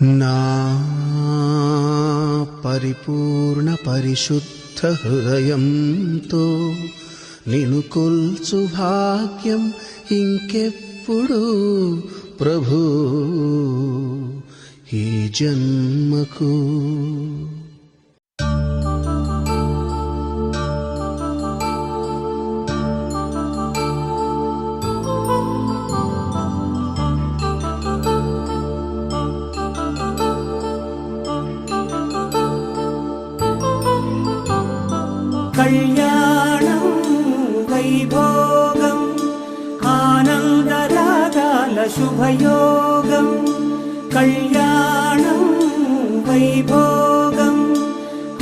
నా పరిపూర్ణ పరిశుద్ధ హృదయంతో నిన్ను కొల్చు భాగ్యం ఇంకెప్పుడు ప్రభు ఈ జన్మకు. కళ్యాణం వైభోగం ఆనందరాగాల శుభయోగం. కళ్యాణం వైభోగం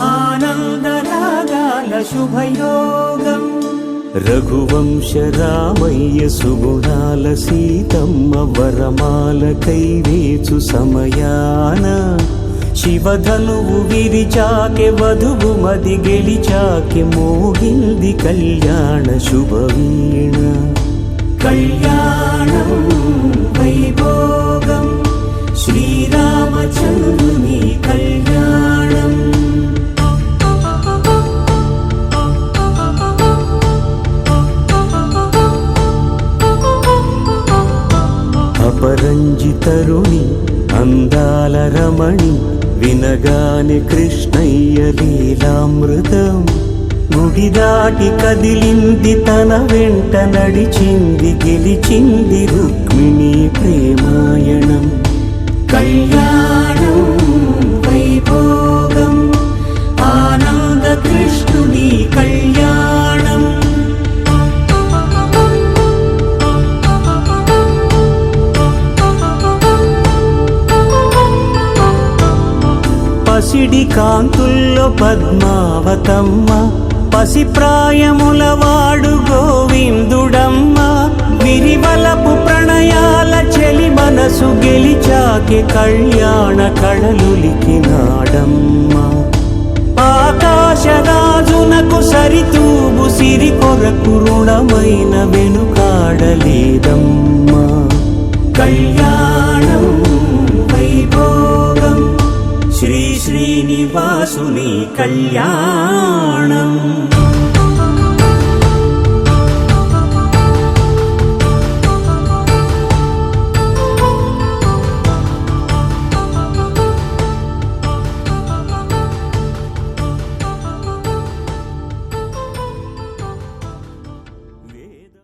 ఆనందరాగాల శుభయోగం. రఘువంశ రామయ్య సుగుణాల సీతమ్మ వరమాల కైవేచు సమయాన శివధనువు విరిచాకె వధువు మది గెలిచాకె మోగింది కళ్యాణ శుభవీణ. కళ్యాణం వైభోగం శ్రీరామచంద్రుని కళ్యాణం. అపరంజి తరుణి అందాల రమణి వినగానే కృష్ణయ్య లీలామృతం. గుడి దాటి కదిలింది తన వెంట నడిచింది గెలిచింది రుక్మిణి ప్రేమాయణం. కళ్యాణం వైభోగం ఆనంద కృష్ణుని కళ్యాణం. పసిడి కాంతుల్లో పద్మావతమ్మ పసిప్రాయముల వాడు గోవిందుడమ్మ. విరివలపు ప్రణయాల చెలి మనసు గెలిచాకే కళ్యాణ కళలులికినాడమ్మ. ఆకాశరాజునకు సరితూబు సిరి కొరకు రుణమైన వెనుకాడలేదమ్మా. కళ్యాణం వైభోగం శ్రీ శ్రీనివాసుని కళ్యాణం.